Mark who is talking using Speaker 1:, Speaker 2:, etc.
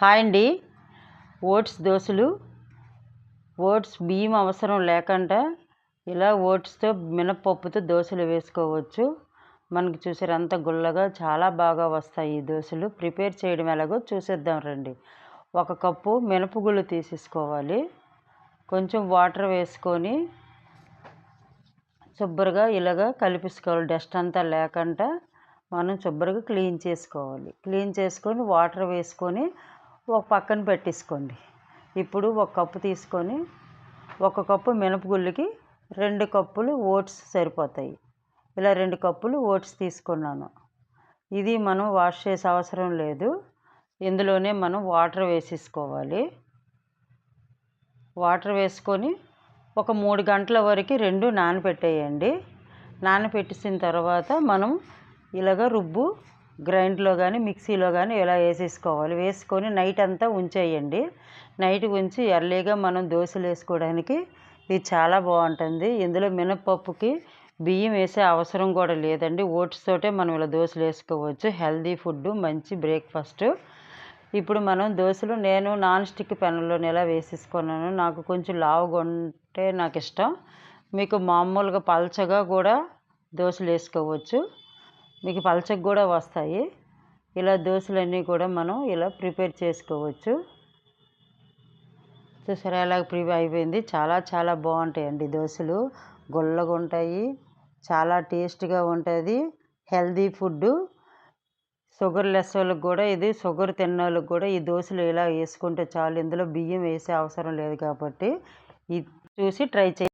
Speaker 1: Hi అండి. Oats దోశలు, oats బియ్యం అవసరం లేకుండా ఇలా ఓట్స్తో మినపప్పుతో దోశలు వేసుకోవచ్చు. మనకి చూసారు అంత గుల్లగా చాలా బాగా వస్తాయి ఈ దోశలు. ప్రిపేర్ చేయడం ఎలాగో చూసేద్దాం రండి. 1 కప్పు మినపగుళ్ళు తీసేసుకోవాలి. కొంచెం వాటర్ వేసుకొని శుభ్రంగా ఇలాగా కలిపేసుకోవాలి. డస్ట్ అంతా లేకుండా మనం శుభ్రంగా క్లీన్ చేసుకోవాలి. క్లీన్ చేసుకొని వాటర్ వేసుకొని ఒక పక్కన పెట్టేసుకోండి. ఇప్పుడు 1 కప్పు తీసుకొని 1 కప్పు మినపగుళ్ళకి 2 కప్పులు ఓట్స్ సరిపోతాయి. ఇలా 2 కప్పులు ఓట్స్ తీసుకున్నాను. ఇది మనం వాష్ చేసే అవసరం లేదు. ఇందులోనే మనం వాటర్ వేసేసుకోవాలి. వాటర్ వేసుకొని ఒక 3 గంటల వరకు 2 నానబెట్టేయండి. నానబెట్టేసిన తర్వాత మనం ఇలాగ గ్రైండ్లో కానీ మిక్సీలో కానీ ఇలా వేసేసుకోవాలి. వేసుకొని నైట్ అంతా ఉంచేయండి. నైట్ ఉంచి ఎర్లీగా మనం దోశలు వేసుకోవడానికి ఇది చాలా బాగుంటుంది. ఇందులో మినపప్పుకి బియ్యం వేసే అవసరం కూడా లేదండి. ఓట్స్ తోటే మనం ఇలా దోశలు వేసుకోవచ్చు. హెల్దీ ఫుడ్, మంచి బ్రేక్ఫాస్ట్. ఇప్పుడు మనం దోశలు నేను నాన్ స్టిక్ పెనంలో ఇలా వేసేసుకున్నాను. నాకు కొంచెం లావుగా ఉంటే నాకు ఇష్టం. మీకు మామూలుగా పల్చగా కూడా దోశలు వేసుకోవచ్చు. మీకు పల్చగా కూడా వస్తాయి. ఇలా దోశలన్నీ కూడా మనం ఇలా ప్రిపేర్ చేసుకోవచ్చు. చూసారా ఎలాగ అయిపోయింది. చాలా చాలా బాగుంటాయండి దోశలు. గుల్లగా ఉంటాయి, చాలా టేస్ట్గా ఉంటుంది. Healthy food. షుగర్ లెస్ వాళ్ళకి కూడా ఇది, షుగర్ తిన్న వాళ్ళకి కూడా ఈ దోశలు ఇలా వేసుకుంటే చాలు. ఇందులో బియ్యం వేసే అవసరం లేదు కాబట్టి ఇది చూసి ట్రై చేయండి.